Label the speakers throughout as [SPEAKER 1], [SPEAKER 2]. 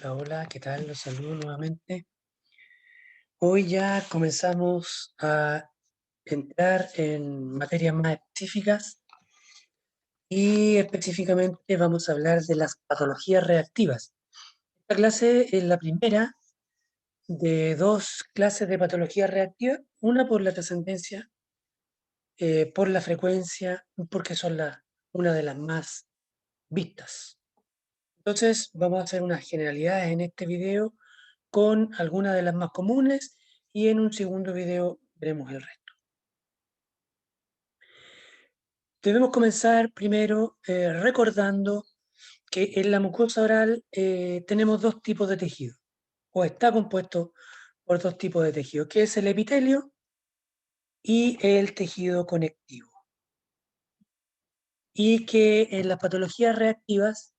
[SPEAKER 1] Hola, hola, ¿qué tal? Los saludo nuevamente. Hoy ya comenzamos a entrar en materias más específicas y específicamente vamos a hablar de las patologías reactivas. Esta clase es la primera de dos clases de patologías reactivas, una por la trascendencia, por la frecuencia, porque son una de las más vistas. Entonces, vamos a hacer unas generalidades en este video con algunas de las más comunes y en un segundo video veremos el resto. Debemos comenzar primero recordando que en la mucosa oral tenemos dos tipos de tejido, o está compuesto por dos tipos de tejido, que es el epitelio y el tejido conectivo. Y que en las patologías reactivas,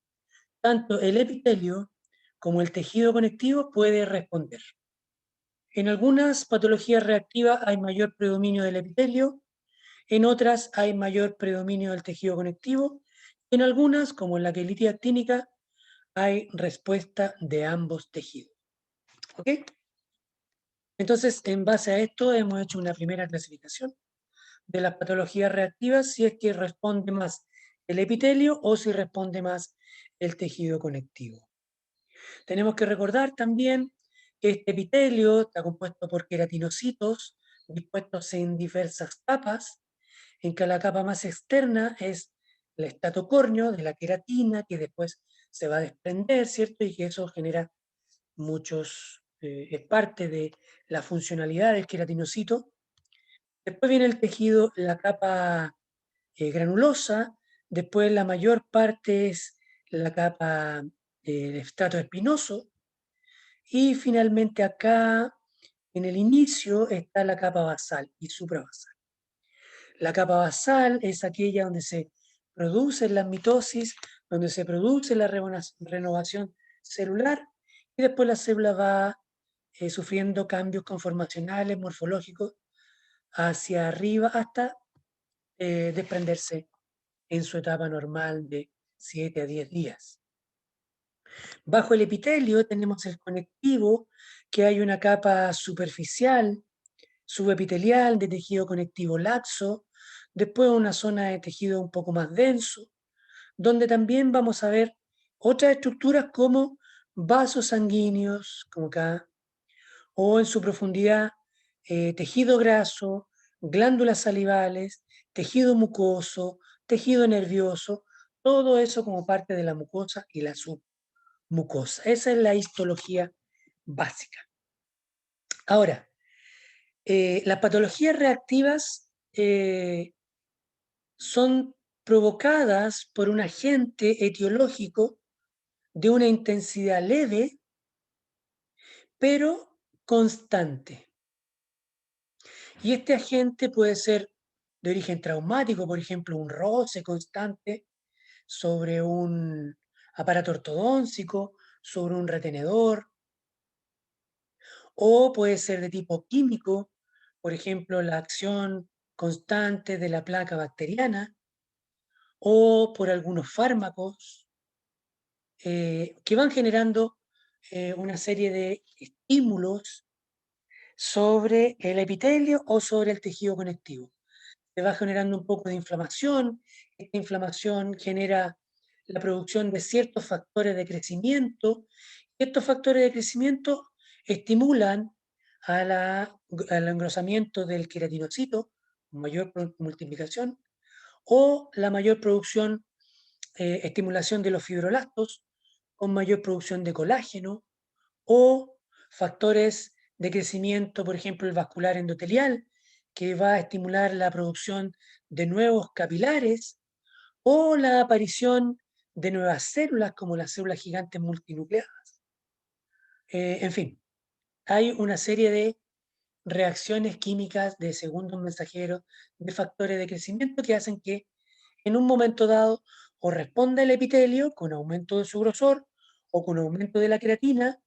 [SPEAKER 1] tanto el epitelio como el tejido conectivo puede responder. En algunas patologías reactivas hay mayor predominio del epitelio, en otras hay mayor predominio del tejido conectivo, en algunas, como en la quelitis actínica, hay respuesta de ambos tejidos. ¿Ok? Entonces, en base a esto, hemos hecho una primera clasificación de las patologías reactivas, si es que responde más el epitelio o si responde más el tejido conectivo. Tenemos que recordar también que este epitelio está compuesto por queratinocitos dispuestos en diversas capas, en que la capa más externa es el estatocórneo de la queratina, que después se va a desprender, ¿cierto? Y que eso genera es parte de la funcionalidad del queratinocito. Después viene el tejido, la capa granulosa, después la mayor parte es la capa del estrato espinoso, y finalmente acá, en el inicio, está la capa basal y suprabasal. La capa basal es aquella donde se produce la mitosis, donde se produce la renovación celular y después la célula va sufriendo cambios conformacionales, morfológicos, hacia arriba hasta desprenderse en su etapa normal de 7 a 10 días. Bajo el epitelio tenemos el conectivo, que hay una capa superficial, subepitelial de tejido conectivo laxo, después una zona de tejido un poco más denso, donde también vamos a ver otras estructuras como vasos sanguíneos, como acá, o en su profundidad tejido graso, glándulas salivales, tejido mucoso, tejido nervioso, todo eso como parte de la mucosa y la submucosa. Esa es la histología básica. Ahora, las patologías reactivas son provocadas por un agente etiológico de una intensidad leve, pero constante. Y este agente puede ser de origen traumático, por ejemplo, un roce constante sobre un aparato ortodóntico, sobre un retenedor, o puede ser de tipo químico, por ejemplo, la acción constante de la placa bacteriana, o por algunos fármacos que van generando una serie de estímulos sobre el epitelio o sobre el tejido conectivo. Se va generando un poco de inflamación, esta inflamación genera la producción de ciertos factores de crecimiento, y estos factores de crecimiento estimulan al engrosamiento del queratinocito, mayor multiplicación, o la mayor producción, estimulación de los fibroblastos, con mayor producción de colágeno, o factores de crecimiento, por ejemplo, el vascular endotelial, que va a estimular la producción de nuevos capilares, o la aparición de nuevas células, como las células gigantes multinucleadas. En fin, hay una serie de reacciones químicas de segundos mensajeros, de factores de crecimiento que hacen que en un momento dado o responda el epitelio con aumento de su grosor o con aumento de la queratina,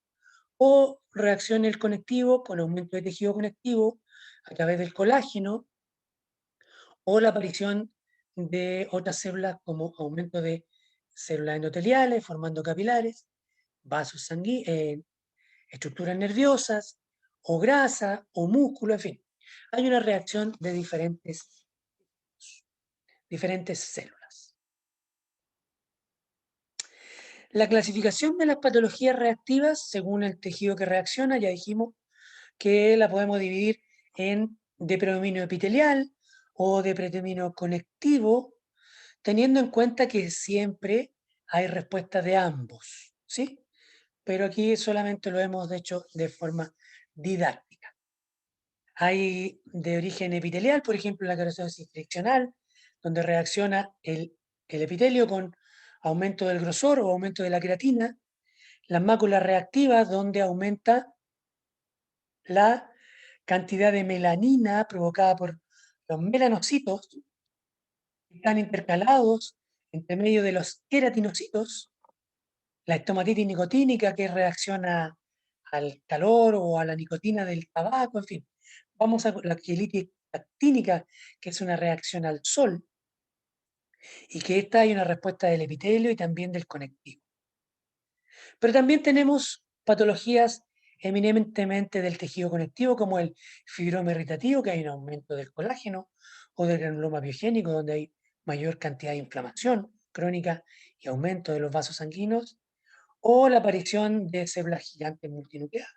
[SPEAKER 1] o reaccione el conectivo con aumento de tejido conectivo a través del colágeno, o la aparición de otras células como aumento de células endoteliales formando capilares, vasos sanguíneos, estructuras nerviosas, o grasa, o músculo, en fin. Hay una reacción de diferentes células. La clasificación de las patologías reactivas, según el tejido que reacciona, ya dijimos que la podemos dividir en de predominio epitelial o de predominio conectivo, teniendo en cuenta que siempre hay respuesta de ambos, ¿sí? Pero aquí solamente lo hemos hecho de forma didáctica. Hay de origen epitelial, por ejemplo, la queratosis friccional, donde reacciona el epitelio con aumento del grosor o aumento de la queratina. Las máculas reactivas, donde aumenta la cantidad de melanina provocada por los melanocitos que están intercalados entre medio de los queratinocitos. La estomatitis nicotínica, que reacciona al calor o a la nicotina del tabaco, en fin. Vamos a la quilitis actínica, que es una reacción al sol, y que esta hay una respuesta del epitelio y también del conectivo. Pero también tenemos patologías eminentemente del tejido conectivo, como el fibroma irritativo, que hay un aumento del colágeno, o del granuloma biogénico, donde hay mayor cantidad de inflamación crónica y aumento de los vasos sanguíneos, o la aparición de células gigantes multinucleadas,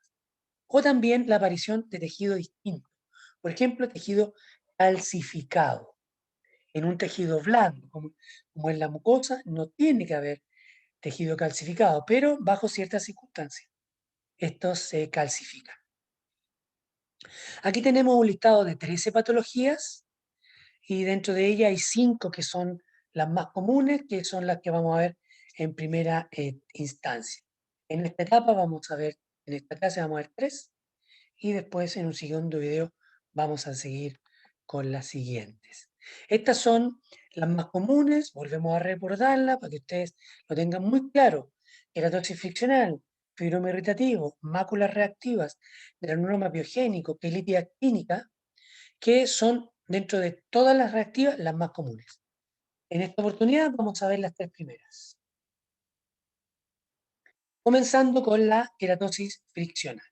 [SPEAKER 1] o también la aparición de tejido distinto, por ejemplo, tejido calcificado. En un tejido blando, como en la mucosa, no tiene que haber tejido calcificado, pero bajo ciertas circunstancias, estos se calcifican. Aquí tenemos un listado de 13 patologías y dentro de ellas hay 5 que son las más comunes, que son las que vamos a ver en primera instancia. En esta etapa vamos a ver, en esta clase vamos a ver 3 y después en un segundo video vamos a seguir con las siguientes. Estas son las más comunes, volvemos a recordarlas para que ustedes lo tengan muy claro. Keratosis friccional, fibroma irritativo, máculas reactivas, granuloma biogénico, quilitis actínica, que son dentro de todas las reactivas las más comunes. En esta oportunidad vamos a ver las 3 primeras. Comenzando con la queratosis friccional.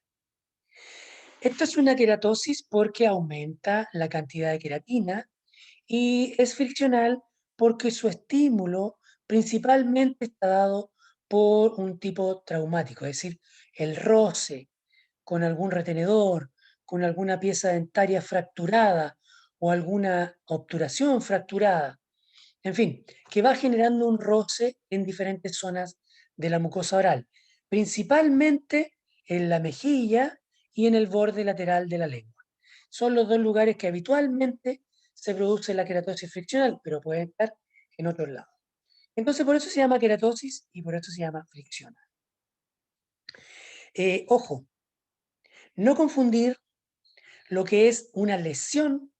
[SPEAKER 1] Esto es una queratosis porque aumenta la cantidad de queratina y es friccional porque su estímulo principalmente está dado por un tipo traumático, es decir, el roce con algún retenedor, con alguna pieza dentaria fracturada o alguna obturación fracturada, en fin, que va generando un roce en diferentes zonas de la mucosa oral, principalmente en la mejilla y en el borde lateral de la lengua. Son los dos lugares que habitualmente se produce la queratosis friccional, pero puede estar en otros lados. Entonces, por eso se llama queratosis y por eso se llama friccional. Ojo, no confundir lo que es una lesión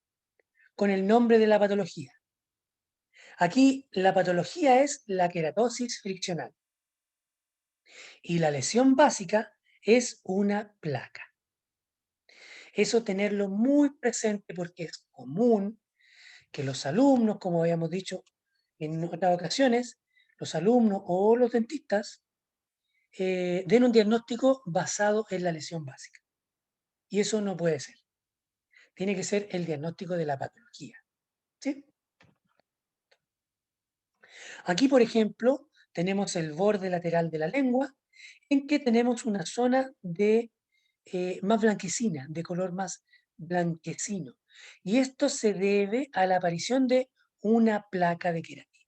[SPEAKER 1] con el nombre de la patología. Aquí la patología es la queratosis friccional y la lesión básica es una placa. Eso tenerlo muy presente porque es común que los alumnos, como habíamos dicho en otras ocasiones, los alumnos o los dentistas den un diagnóstico basado en la lesión básica. Y eso no puede ser. Tiene que ser el diagnóstico de la patología. ¿Sí? Aquí, por ejemplo, tenemos el borde lateral de la lengua, en que tenemos una zona de más blanquecina, de color más blanquecino. Y esto se debe a la aparición de una placa de queratina.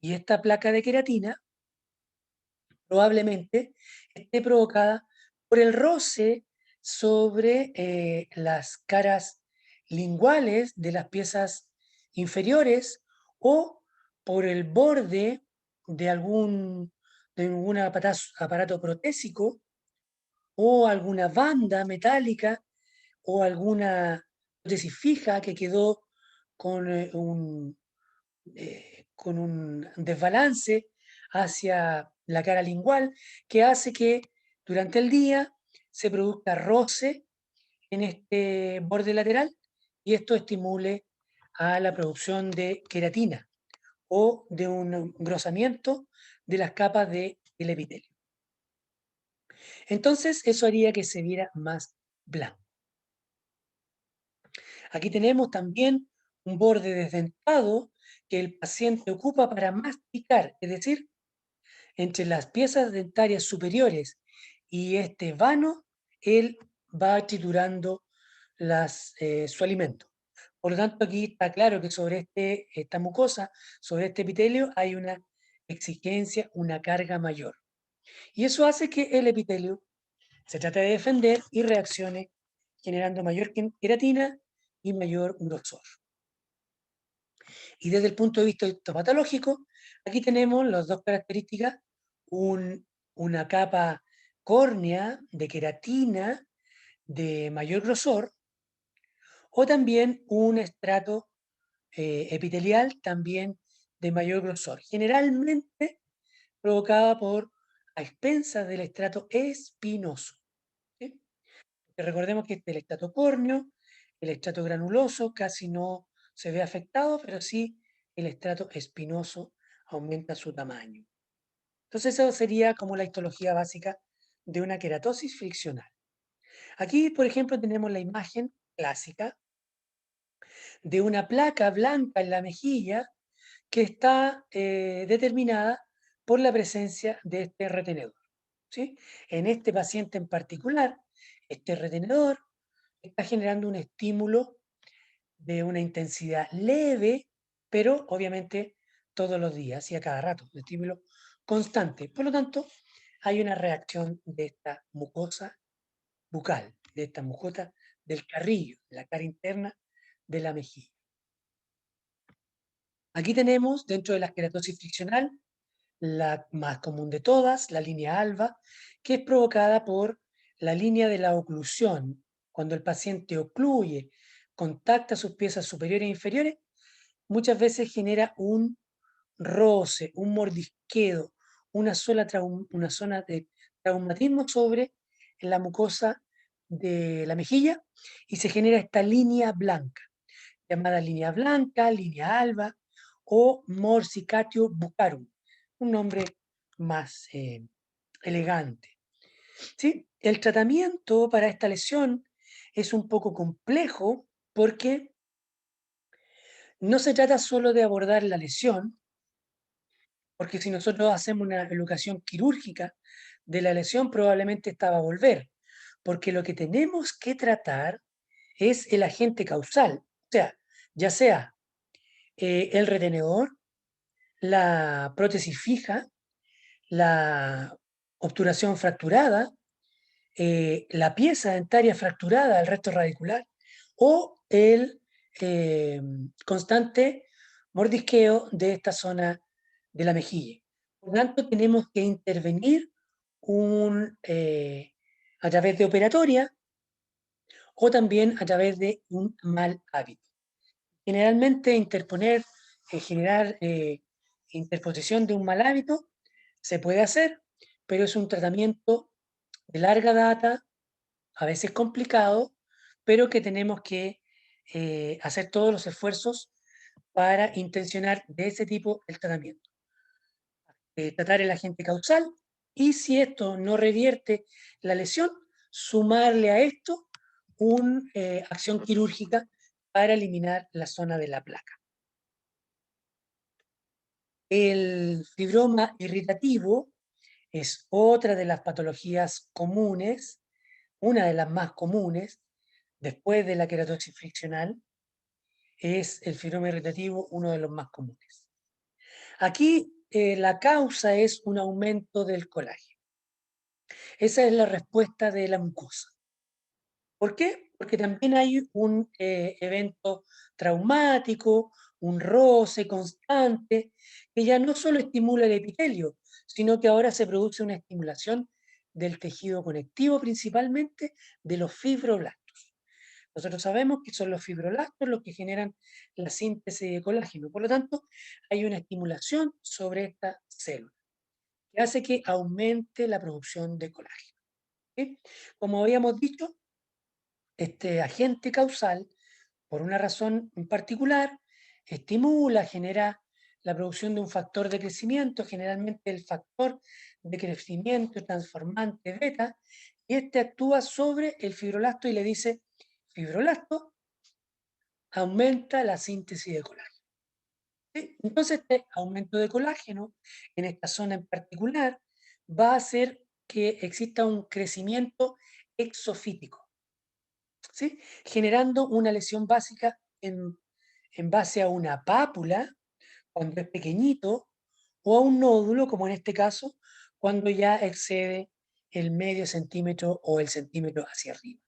[SPEAKER 1] Y esta placa de queratina probablemente esté provocada por el roce sobre las caras linguales de las piezas inferiores o por el borde de algún aparato protésico o alguna banda metálica o alguna prótesis fija que quedó con, con un desbalance hacia la cara lingual que hace que durante el día se produzca roce en este borde lateral y esto estimule a la producción de queratina o de un engrosamiento de las capas del epitelio. Entonces, eso haría que se viera más blanco. Aquí tenemos también un borde desdentado que el paciente ocupa para masticar, es decir, entre las piezas dentarias superiores y este vano, él va triturando su alimento. Por lo tanto, aquí está claro que sobre esta mucosa, sobre este epitelio, hay una exigencia, una carga mayor. Y eso hace que el epitelio se trate de defender y reaccione generando mayor queratina y mayor grosor. Y desde el punto de vista histopatológico, aquí tenemos las dos características, una capa córnea de queratina de mayor grosor o también un estrato epitelial también de mayor grosor, generalmente provocada por a expensas del estrato espinoso. ¿Sí? Recordemos que el estrato córneo, el estrato granuloso casi no se ve afectado, pero sí el estrato espinoso aumenta su tamaño. Entonces, eso sería como la histología básica de una queratosis friccional. Aquí, por ejemplo, tenemos la imagen clásica de una placa blanca en la mejilla que está determinada por la presencia de este retenedor. ¿Sí? En este paciente en particular, este retenedor está generando un estímulo de una intensidad leve, pero obviamente todos los días y a cada rato, un estímulo constante. Por lo tanto, hay una reacción de esta mucosa bucal, de esta mucosa del carrillo, de la cara interna de la mejilla. Aquí tenemos, dentro de la queratosis friccional, la más común de todas, la línea alba, que es provocada por la línea de la oclusión. Cuando el paciente ocluye, contacta sus piezas superiores e inferiores, muchas veces genera un roce, un mordisqueo, una zona de traumatismo sobre la mucosa de la mejilla y se genera esta línea blanca, llamada línea blanca, línea alba o morsicatio buccarum, un nombre más elegante. ¿Sí? El tratamiento para esta lesión es un poco complejo porque no se trata solo de abordar la lesión, porque si nosotros hacemos una elucación quirúrgica de la lesión, probablemente esta va a volver, porque lo que tenemos que tratar es el agente causal, o sea, ya sea el retenedor, la prótesis fija, la obturación fracturada, la pieza dentaria fracturada, el resto radicular, o el constante mordisqueo de esta zona de la mejilla. Por lo tanto, tenemos que intervenir a través de operatoria o también a través de un mal hábito. Generalmente generar interposición de un mal hábito se puede hacer, pero es un tratamiento de larga data, a veces complicado, pero que tenemos que hacer todos los esfuerzos para intencionar de ese tipo el tratamiento. Tratar el agente causal y si esto no revierte la lesión, sumarle a esto una acción quirúrgica para eliminar la zona de la placa. El fibroma irritativo es otra de las patologías comunes, una de las más comunes, después de la queratosis friccional, es el fibroma irritativo uno de los más comunes. Aquí la causa es un aumento del colágeno. Esa es la respuesta de la mucosa. ¿Por qué? Porque también hay un evento traumático, un roce constante, que ya no solo estimula el epitelio, sino que ahora se produce una estimulación del tejido conectivo, principalmente de los fibroblastos. Nosotros sabemos que son los fibroblastos los que generan la síntesis de colágeno. Por lo tanto, hay una estimulación sobre esta célula que hace que aumente la producción de colágeno. ¿Sí? Como habíamos dicho, este agente causal, por una razón en particular, estimula, genera la producción de un factor de crecimiento, generalmente el factor de crecimiento transformante beta, y este actúa sobre el fibroblasto y le dice, fibroblasto, aumenta la síntesis de colágeno. ¿Sí? Entonces, este aumento de colágeno en esta zona en particular va a hacer que exista un crecimiento exofítico, ¿sí? Generando una lesión básica en base a una pápula cuando es pequeñito o a un nódulo, como en este caso, cuando ya excede el medio centímetro o el centímetro hacia arriba.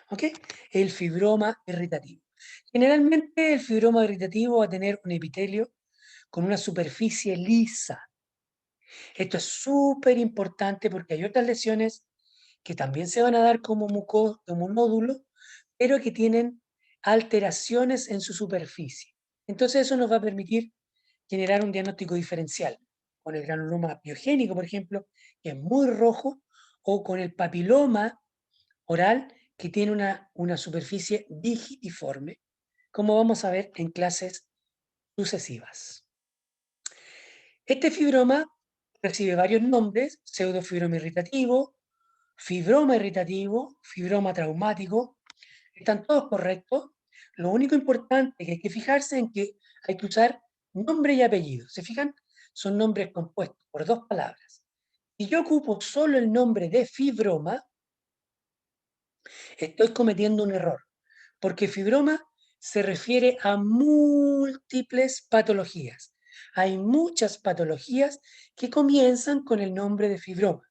[SPEAKER 1] ¿Ok? El fibroma irritativo. Generalmente el fibroma irritativo va a tener un epitelio con una superficie lisa. Esto es súper importante porque hay otras lesiones que también se van a dar como nódulo, pero que tienen alteraciones en su superficie. Entonces eso nos va a permitir generar un diagnóstico diferencial con el granuloma piogénico, por ejemplo, que es muy rojo, o con el papiloma oral, que tiene una superficie digitiforme, como vamos a ver en clases sucesivas. Este fibroma recibe varios nombres: pseudofibroma irritativo, fibroma traumático. Están todos correctos. Lo único importante que hay que fijarse en que hay que usar nombre y apellido. ¿Se fijan? Son nombres compuestos por dos palabras. Si yo ocupo solo el nombre de fibroma, estoy cometiendo un error, porque fibroma se refiere a múltiples patologías. Hay muchas patologías que comienzan con el nombre de fibroma.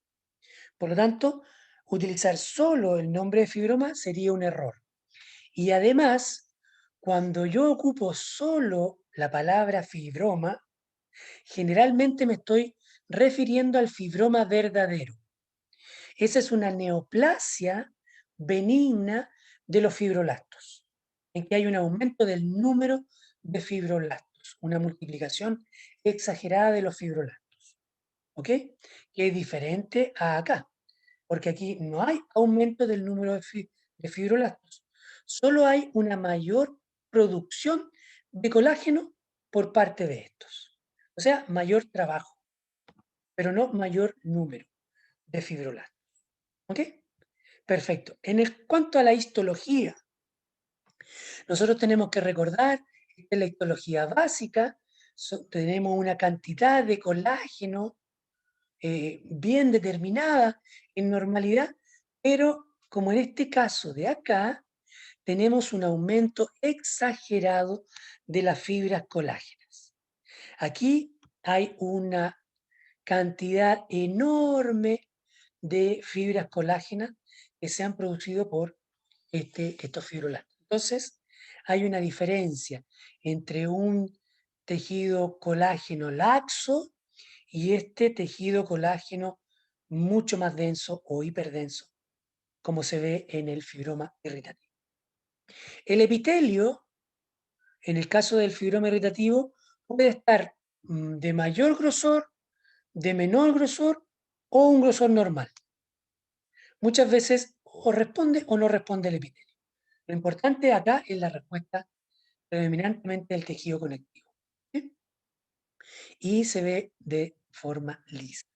[SPEAKER 1] Por lo tanto, utilizar solo el nombre de fibroma sería un error. Y además, cuando yo ocupo solo la palabra fibroma, generalmente me estoy refiriendo al fibroma verdadero. Esa es una neoplasia benigna de los fibroblastos, en que hay un aumento del número de fibroblastos, una multiplicación exagerada de los fibroblastos, ¿ok? Que es diferente a acá, porque aquí no hay aumento del número de fibroblastos, solo hay una mayor producción de colágeno por parte de estos. O sea, mayor trabajo, pero no mayor número de fibroblastos. ¿Ok? Perfecto. Cuanto a la histología, nosotros tenemos que recordar que la histología básica tenemos una cantidad de colágeno bien determinada en normalidad, pero como en este caso de acá, tenemos un aumento exagerado de las fibras colágenas. Aquí hay una cantidad enorme de fibras colágenas que se han producido por estos fibroblastos. Entonces, hay una diferencia entre un tejido colágeno laxo y este tejido colágeno mucho más denso o hiperdenso, como se ve en el fibroma irritativo. El epitelio, en el caso del fibroma irritativo, puede estar de mayor grosor, de menor grosor o un grosor normal. Muchas veces o responde o no responde el epitelio. Lo importante acá es la respuesta predominantemente del tejido conectivo, ¿sí? Y se ve de forma lisa.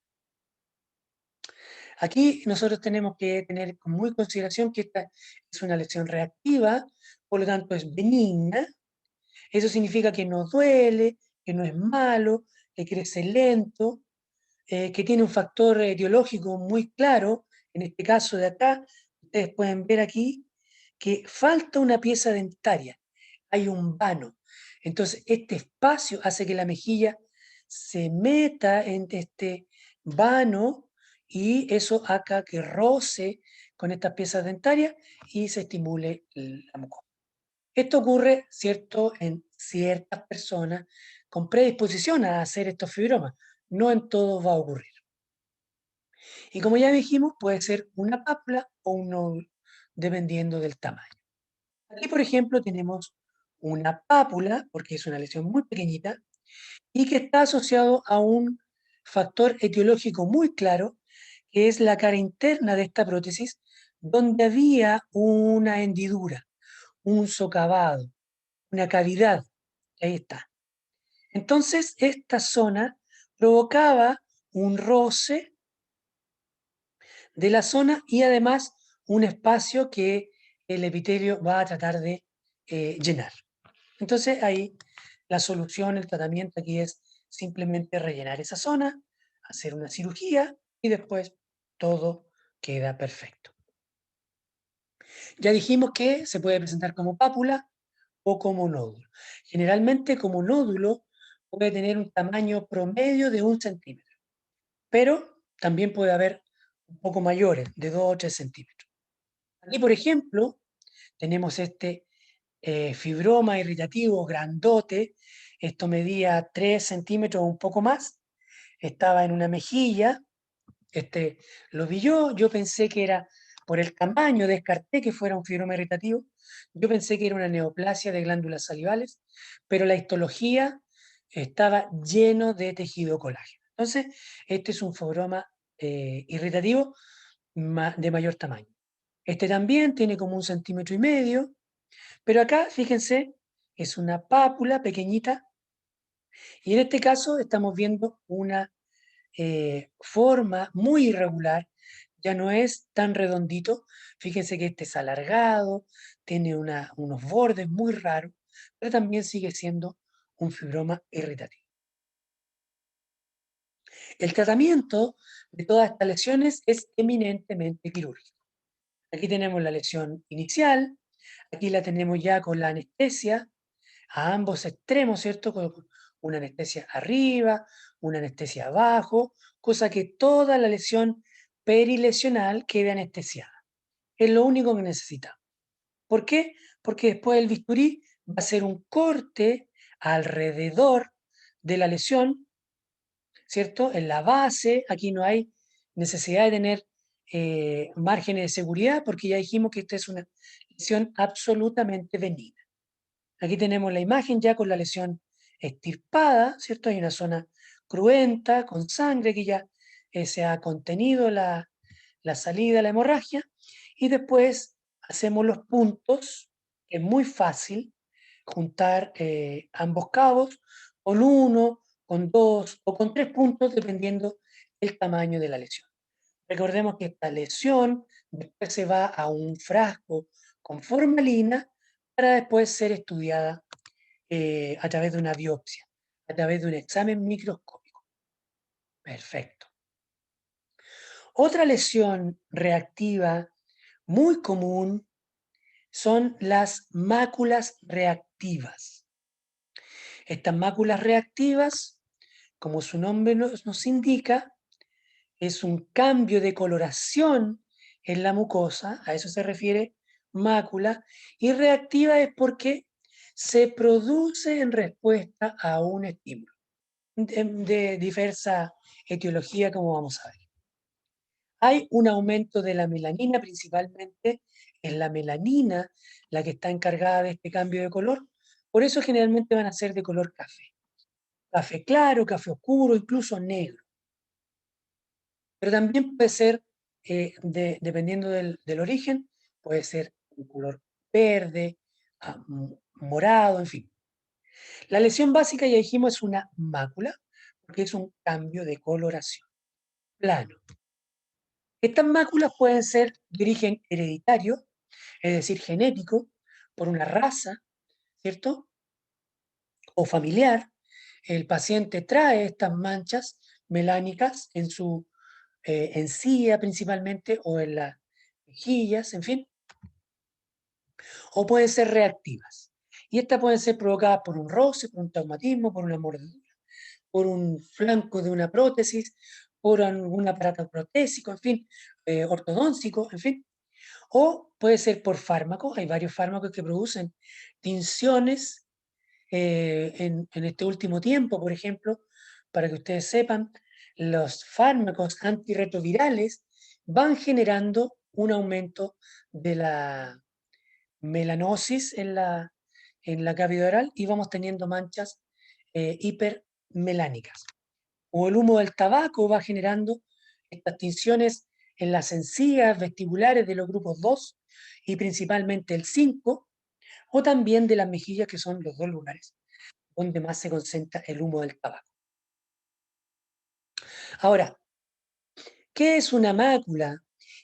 [SPEAKER 1] Aquí nosotros tenemos que tener muy consideración que esta es una lesión reactiva, por lo tanto es benigna. Eso significa que no duele, que no es malo, que crece lento, que tiene un factor etiológico muy claro. En este caso de acá, ustedes pueden ver aquí que falta una pieza dentaria, hay un vano. Entonces, este espacio hace que la mejilla se meta en este vano y eso haga que roce con estas piezas dentarias y se estimule la mucosa. Esto ocurre, ¿cierto?, en ciertas personas con predisposición a hacer estos fibromas. No en todos va a ocurrir. Y como ya dijimos, puede ser una pápula o un nódulo, dependiendo del tamaño. Aquí, por ejemplo, tenemos una pápula, porque es una lesión muy pequeñita, y que está asociado a un factor etiológico muy claro, que es la cara interna de esta prótesis, donde había una hendidura, un socavado, una cavidad. Ahí está. Entonces, esta zona provocaba un roce de la zona y además un espacio que el epitelio va a tratar de llenar. Entonces, ahí la solución, el tratamiento aquí es simplemente rellenar esa zona, hacer una cirugía y después todo queda perfecto. Ya dijimos que se puede presentar como pápula o como nódulo. Generalmente como nódulo puede tener un tamaño promedio de 1 centímetro, pero también puede haber un poco mayores, de 2 o 3 centímetros. Aquí, por ejemplo, tenemos este fibroma irritativo grandote. Esto medía 3 centímetros o un poco más. Estaba en una mejilla. Este, lo vi yo pensé que era por el tamaño, descarté que fuera un fibroma irritativo. Yo pensé que era una neoplasia de glándulas salivales, pero la histología estaba lleno de tejido colágeno. Entonces, este es un fibroma irritativo de mayor tamaño. Este también tiene como 1,5 centímetros, pero acá, fíjense, es una pápula pequeñita y en este caso estamos viendo una forma muy irregular, ya no es tan redondito. Fíjense que este es alargado, tiene unos bordes muy raros, pero también sigue siendo un fibroma irritativo. El tratamiento de todas estas lesiones es eminentemente quirúrgico. Aquí tenemos la lesión inicial, aquí la tenemos ya con la anestesia a ambos extremos, ¿cierto? Con una anestesia arriba, una anestesia abajo, cosa que toda la lesión perilesional quede anestesiada. Es lo único que necesitamos. ¿Por qué? Porque después el bisturí va a hacer un corte alrededor de la lesión, ¿cierto? En la base, aquí no hay necesidad de tener márgenes de seguridad porque ya dijimos que esta es una lesión absolutamente benigna. Aquí tenemos la imagen ya con la lesión extirpada, ¿cierto? Hay una zona cruenta, con sangre que ya se ha contenido la salida, la hemorragia, y después hacemos los puntos. Es muy fácil juntar ambos cabos con uno, con dos o con 3 puntos, dependiendo del tamaño de la lesión. Recordemos que esta lesión después se va a un frasco con formalina para después ser estudiada a través de una biopsia, a través de un examen microscópico. Perfecto. Otra lesión reactiva muy común son las máculas reactivas. Estas máculas reactivas, como su nombre nos indica, es un cambio de coloración en la mucosa, a eso se refiere mácula, y reactiva es porque se produce en respuesta a un estímulo de diversa etiología, como vamos a ver. Hay un aumento de la melanina, principalmente es la melanina la que está encargada de este cambio de color, por eso generalmente van a ser de color café. Café claro, café oscuro, incluso negro. Pero también puede ser, dependiendo del origen, puede ser un color verde, morado, en fin. La lesión básica, ya dijimos, es una mácula, porque es un cambio de coloración. Plano. Estas máculas pueden ser de origen hereditario, es decir, genético, por una raza, ¿cierto? O familiar. El paciente trae estas manchas melánicas en su encía principalmente o en las mejillas, en fin, o pueden ser reactivas. Y estas pueden ser provocadas por un roce, por un traumatismo, por una mordedura, por un flanco de una prótesis, por algún aparato protésico, en fin, ortodóntico, en fin. O puede ser por fármacos, hay varios fármacos que producen tinciones en este último tiempo, por ejemplo, para que ustedes sepan, los fármacos antirretrovirales van generando un aumento de la melanosis en la cavidad oral y vamos teniendo manchas hipermelánicas. O el humo del tabaco va generando estas tinciones en las encías vestibulares de los grupos 2 y principalmente el 5, o también de las mejillas, que son los dos lugares donde más se concentra el humo del tabaco. Ahora, ¿qué es una mácula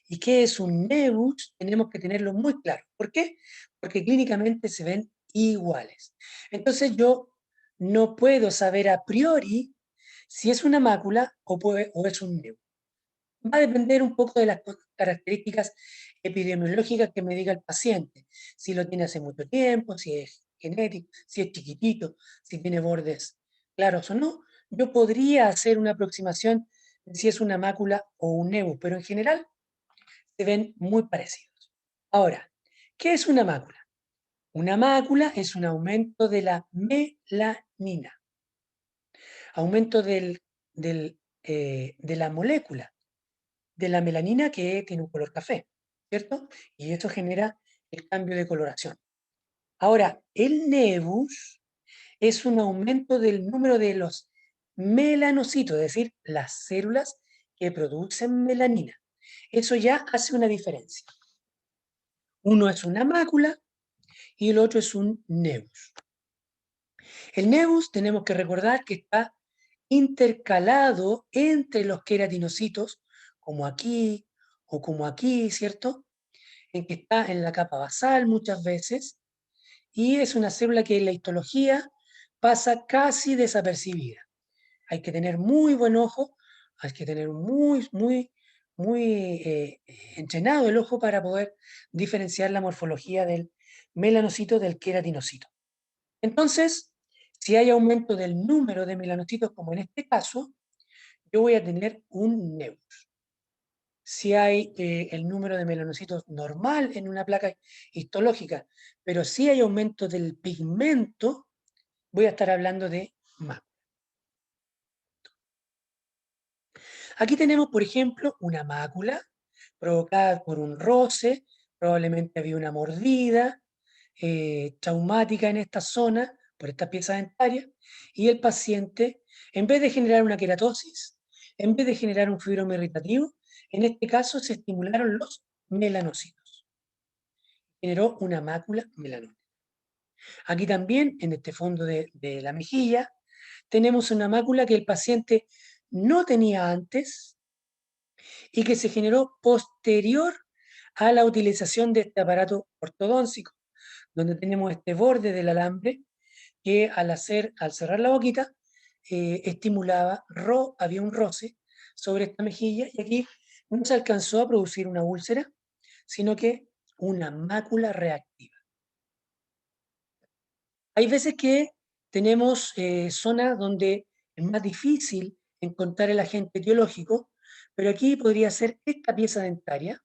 [SPEAKER 1] y qué es un nevus? Tenemos que tenerlo muy claro. ¿Por qué? Porque clínicamente se ven iguales. Entonces yo no puedo saber a priori si es una mácula o es un nevus. Va a depender un poco de las características epidemiológicas que me diga el paciente. Si lo tiene hace mucho tiempo, si es genético, si es chiquitito, si tiene bordes claros o no. Yo podría hacer una aproximación de si es una mácula o un nevus, pero en general se ven muy parecidos. Ahora, ¿qué es una mácula? Una mácula es un aumento de la melanina, aumento de la molécula de la melanina que tiene un color café, ¿cierto? Y eso genera el cambio de coloración. Ahora, el nevus es un aumento del número de los melanocitos, es decir, las células que producen melanina. Eso ya hace una diferencia. Uno es una mácula y el otro es un nevus. El nevus tenemos que recordar que está intercalado entre los queratinocitos, como aquí o como aquí, ¿cierto? En que está en la capa basal muchas veces, y es una célula que en la histología pasa casi desapercibida. Hay que tener muy buen ojo, hay que tener muy entrenado el ojo para poder diferenciar la morfología del melanocito del queratinocito. Entonces, si hay aumento del número de melanocitos, como en este caso, yo voy a tener un nevus. Si hay el número de melanocitos normal en una placa histológica, pero si hay aumento del pigmento, voy a estar hablando de mácula. Aquí tenemos, por ejemplo, una mácula provocada por un roce, probablemente había una mordida traumática en esta zona, por esta pieza dentaria, y el paciente, en vez de generar una queratosis, en vez de generar un fibroma irritativo, en este caso se estimularon los melanocitos. Generó una mácula melanótica. Aquí también, en este fondo de la mejilla, tenemos una mácula que el paciente no tenía antes y que se generó posterior a la utilización de este aparato ortodóntico, donde tenemos este borde del alambre que al cerrar la boquita, estimulaba, había un roce sobre esta mejilla y aquí no se alcanzó a producir una úlcera, sino que una mácula reactiva. Hay veces que tenemos zonas donde es más difícil encontrar el agente etiológico, pero aquí podría ser esta pieza dentaria,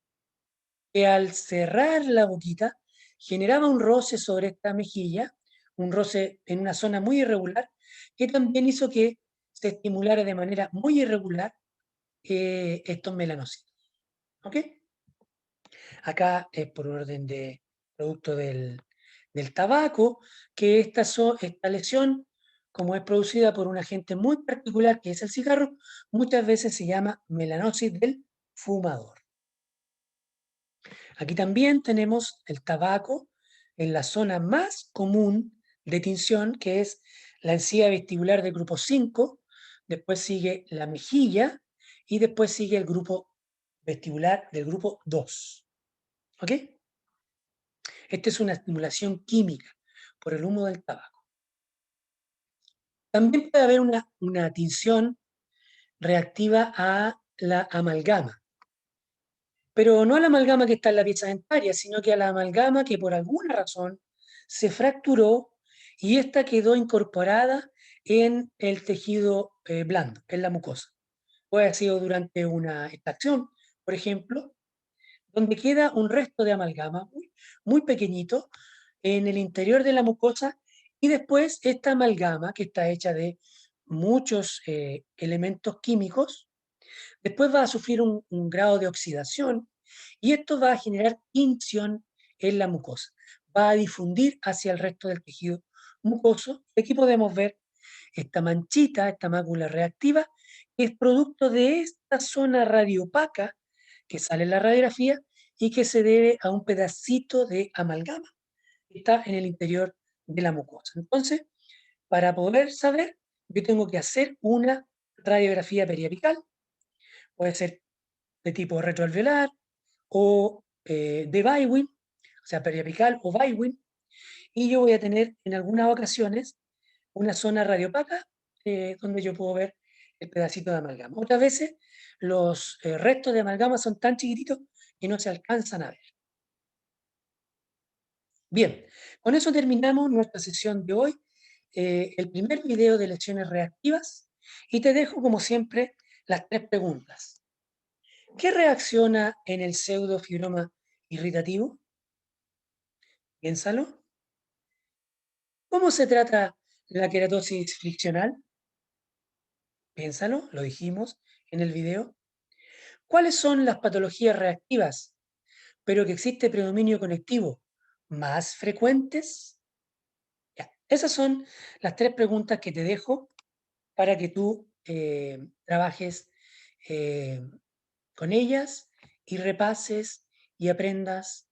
[SPEAKER 1] que al cerrar la boquita generaba un roce sobre esta mejilla, un roce en una zona muy irregular, que también hizo que se estimulara de manera muy irregular estos melanocitos. ¿Ok? Acá es por orden de producto del tabaco, que esta lesión, como es producida por un agente muy particular que es el cigarro, muchas veces se llama melanosis del fumador. Aquí también tenemos el tabaco en la zona más común de tinción, que es la encía vestibular del grupo 5, después sigue la mejilla y después sigue el grupo vestibular del grupo 2. ¿Ok? Esta es una estimulación química por el humo del tabaco. También puede haber una tinción reactiva a la amalgama, pero no a la amalgama que está en la pieza dentaria, sino que a la amalgama que por alguna razón se fracturó y esta quedó incorporada en el tejido blando, en la mucosa. Puede haber sido durante una extracción, por ejemplo, donde queda un resto de amalgama muy pequeñito en el interior de la mucosa y después esta amalgama, que está hecha de muchos elementos químicos, después va a sufrir un grado de oxidación y esto va a generar tinción en la mucosa. Va a difundir hacia el resto del tejido mucoso. Aquí podemos ver esta manchita, esta mácula reactiva, que es producto de esta zona radiopaca que sale en la radiografía y que se debe a un pedacito de amalgama que está en el interior de la mucosa. Entonces, Para poder saber, yo tengo que hacer una radiografía periapical, puede ser de tipo retroalveolar o de Bywin, o sea, periapical o Bywin, y yo voy a tener en algunas ocasiones una zona radiopaca donde yo puedo ver el pedacito de amalgama. Otras veces los restos de amalgama son tan chiquititos que no se alcanzan a ver. Bien, con eso terminamos nuestra sesión de hoy, el primer video de lesiones reactivas, y te dejo, como siempre, las 3 preguntas. ¿Qué reacciona en el pseudofibroma irritativo? Piénsalo. ¿Cómo se trata la queratosis friccional? Piénsalo, lo dijimos en el video. ¿Cuáles son las patologías reactivas, pero que existe predominio conectivo, más frecuentes? Ya, esas son las 3 preguntas que te dejo para que tú trabajes eh, con ellas y repases y aprendas